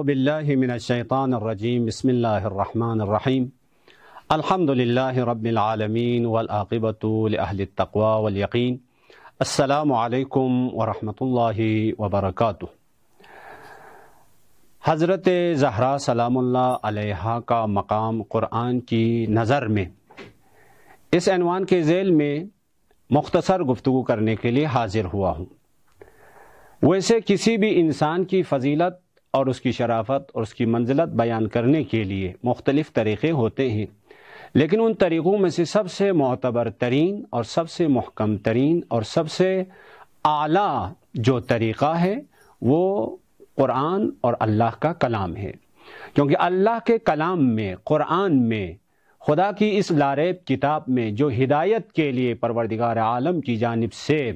باللہ من الشیطان الرجیم بسم اللہ الرحمن الرحیم الحمد للہ رب العالمین والعاقبۃ لأہل التقوی والیقین السلام علیکم ورحمۃ اللہ وبرکاتہ۔ حضرت زہرا سلام اللہ علیہا کا مقام قرآن کی نظر میں اس عنوان کے ذیل میں مختصر گفتگو کرنے کے لیے حاضر ہوا ہوں۔ ویسے کسی بھی انسان کی فضیلت اور اس کی شرافت اور اس کی منزلت بیان کرنے کے لیے مختلف طریقے ہوتے ہیں، لیکن ان طریقوں میں سے سب سے معتبر ترین اور سب سے محکم ترین اور سب سے اعلیٰ جو طریقہ ہے وہ قرآن اور اللہ کا کلام ہے، کیونکہ اللہ کے کلام میں، قرآن میں، خدا کی اس لاریب کتاب میں جو ہدایت کے لیے پروردگار عالم کی جانب سے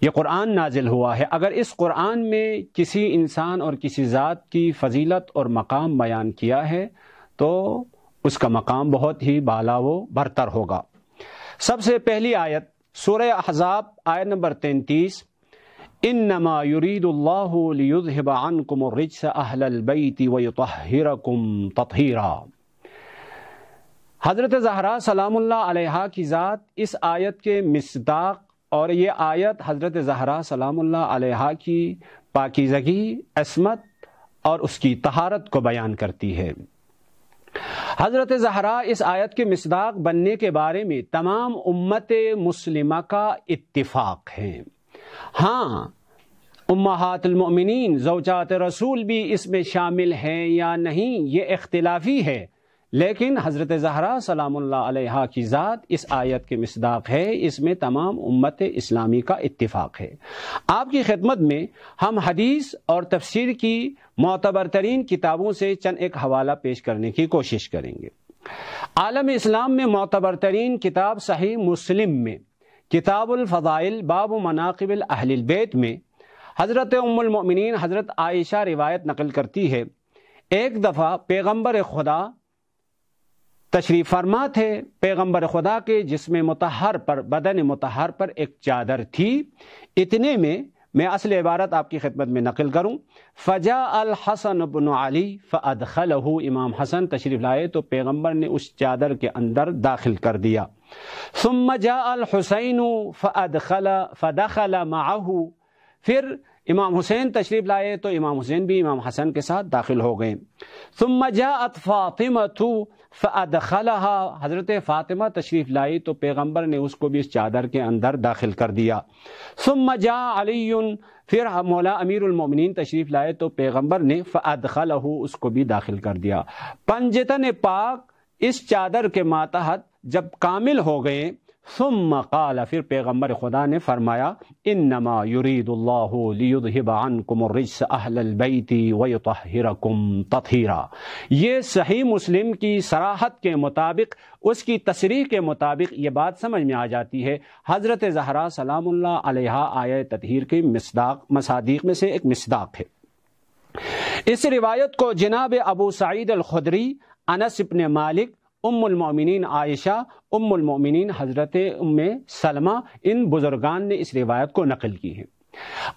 یہ قرآن نازل ہوا ہے، اگر اس قرآن میں کسی انسان اور کسی ذات کی فضیلت اور مقام بیان کیا ہے تو اس کا مقام بہت ہی بالا و برتر ہوگا۔ سب سے پہلی آیت سورہ احزاب آیت نمبر 33، انما یرید اللہ لیذہب عنکم الرجس اہل البیت ویطہرکم تطہیرا۔ حضرت زہرا سلام اللہ علیہا کی ذات اس آیت کے مصداق، اور یہ آیت حضرت زہرا سلام اللہ علیہا کی پاکیزگی، عصمت اور اس کی طہارت کو بیان کرتی ہے۔ حضرت زہرا اس آیت کے مصداق بننے کے بارے میں تمام امت مسلمہ کا اتفاق ہے۔ ہاں، امہات المؤمنین زوجات رسول بھی اس میں شامل ہیں یا نہیں یہ اختلافی ہے، لیکن حضرت زہرا سلام اللہ علیہا کی ذات اس آیت کے مصداق ہے، اس میں تمام امت اسلامی کا اتفاق ہے۔ آپ کی خدمت میں ہم حدیث اور تفسیر کی معتبر ترین کتابوں سے چند ایک حوالہ پیش کرنے کی کوشش کریں گے۔ عالم اسلام میں معتبر ترین کتاب صحیح مسلم میں کتاب الفضائل باب مناقب اہل البیت میں حضرت ام المؤمنین حضرت عائشہ روایت نقل کرتی ہے، ایک دفعہ پیغمبر خدا تشریف فرما تھے، پیغمبر خدا کے جسم مطہر پر، بدن مطہر پر ایک چادر تھی، اتنے میں اصل عبارت آپ کی خدمت میں نقل کروں، فجاء الحسن بن علی فادخلہ، امام حسن تشریف لائے تو پیغمبر نے اس چادر کے اندر داخل کر دیا، ثم جاء الحسین فدخل معہ، پھر امام حسین تشریف لائے تو امام حسین بھی امام حسن کے ساتھ داخل ہو گئے، ثم جاءت فاطمہ فادخلها، حضرت فاطمہ تشریف لائی تو پیغمبر نے اس کو بھی اس چادر کے اندر داخل کر دیا، ثم جاء علی، پھر مولا امیر المومنین تشریف لائے تو پیغمبر نے فادخلہ، اس کو بھی داخل کر دیا۔ پنجتن پاک اس چادر کے ماتحت جب کامل ہو گئے، ثم قال، پھر پیغمبر خدا نے فرمایا، انما یرید اللہ لیذہب عنکم الرجس اہل البیت ویطہرکم تطہیرا۔ یہ صحیح مسلم کی صراحت کے مطابق، اس کی تصریح کے مطابق یہ بات سمجھ میں آ جاتی ہے، حضرت زہرا سلام اللہ علیہا آیہ تطہیر کے مصادیق میں سے ایک مصداق ہے۔ اس روایت کو جناب ابو سعید الخدری، انس بن مالک، ام المؤمنین عائشہ، ام المؤمنین حضرت ام سلمہ، ان بزرگان نے اس روایت کو نقل کی ہے۔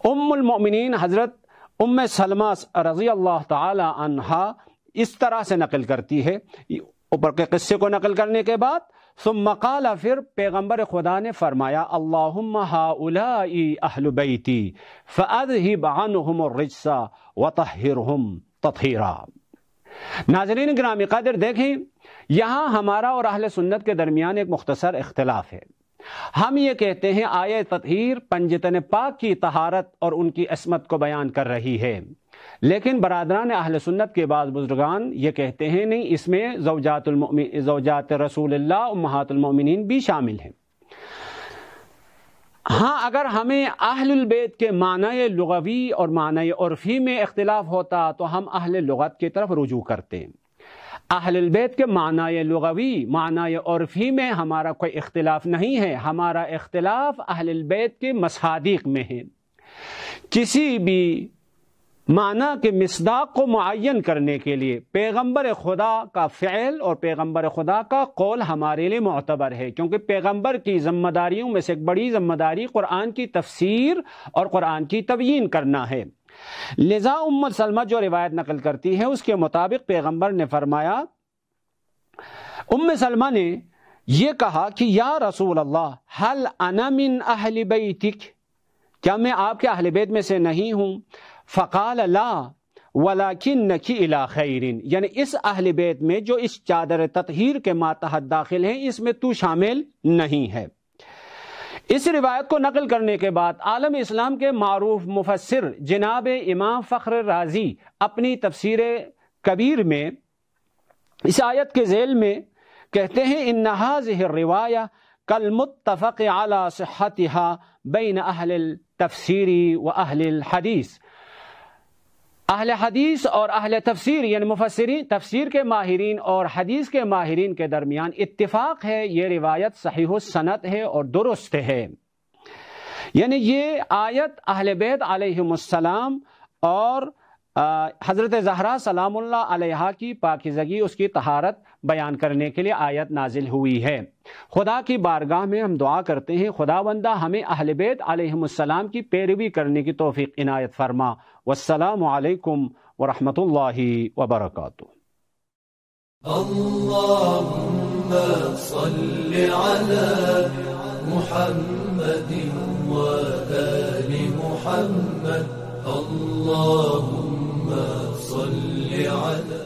ام المؤمنین حضرت ام سلمہ رضی اللہ تعالی عنہا اس طرح سے نقل کرتی ہے، اوپر کے قصے کو نقل کرنے کے بعد، ثم قال، پھر پیغمبر خدا نے فرمایا، اللہم ہؤلاء اہل بیتی فاذہب عنہم الرجس وطہرہم تطہیرا۔ ناظرین گرامی قدر، دیکھیں یہاں ہمارا اور اہل سنت کے درمیان ایک مختصر اختلاف ہے۔ ہم یہ کہتے ہیں آیہ تطہیر پنجتن پاک کی طہارت اور ان کی عصمت کو بیان کر رہی ہے، لیکن برادران اہل سنت کے بعض بزرگان یہ کہتے ہیں نہیں، اس میں زوجات رسول اللہ امہات المؤمنین بھی شامل ہیں۔ ہاں، اگر ہمیں اہل البیت کے معنی لغوی اور معنی عرفی میں اختلاف ہوتا تو ہم اہل لغت کی طرف رجوع کرتے ہیں۔ اہل البیت کے معنی لغوی، معنی عرفی میں ہمارا کوئی اختلاف نہیں ہے، ہمارا اختلاف اہل البیت کے مصادیق میں ہے۔ کسی بھی معنی کے مصداق کو معین کرنے کے لیے پیغمبر خدا کا فعل اور پیغمبر خدا کا قول ہمارے لیے معتبر ہے، کیونکہ پیغمبر کی ذمہ داریوں میں سے ایک بڑی ذمہ داری قرآن کی تفسیر اور قرآن کی تبیین کرنا ہے۔ لذا ام سلمہ جو روایت نقل کرتی ہے اس کے مطابق پیغمبر نے فرمایا، ام سلمہ نے یہ کہا کہ یا رسول اللہ هل انا من اہل بیتک، کیا میں آپ کے اہل بیت میں سے نہیں ہوں؟ فقال لا ولکنک الی خیر، یعنی اس اہل بیت میں جو اس چادر تطہیر کے ماتحت داخل ہیں اس میں تو شامل نہیں ہے۔ اس روایت کو نقل کرنے کے بعد عالم اسلام کے معروف مفسر جناب امام فخر رازی اپنی تفسیر کبیر میں اس آیت کے ذیل میں کہتے ہیں، ان هذه الروایہ کالمتفق علی صحتها بین اہل التفسیر و اہل الحدیث، اہل حدیث اور اہل تفسیر یعنی مفسرین تفسیر کے ماہرین اور حدیث کے ماہرین کے درمیان اتفاق ہے، یہ روایت صحیح السند ہے اور درست ہے۔ یعنی یہ آیت اہل بیت علیہم السلام اور حضرت زہرا سلام اللہ علیہا کی پاکیزگی، اس کی طہارت بیان کرنے کے لیے آیت نازل ہوئی ہے۔ خدا کی بارگاہ میں ہم دعا کرتے ہیں، خداوندہ ہمیں اہل بیت علیہم السلام کی پیروی کرنے کی توفیق عنایت فرما۔ والسلام علیکم ورحمۃ اللہ وبرکاتہ۔ اللهم صل على محمد وآل محمد، اللهم صل على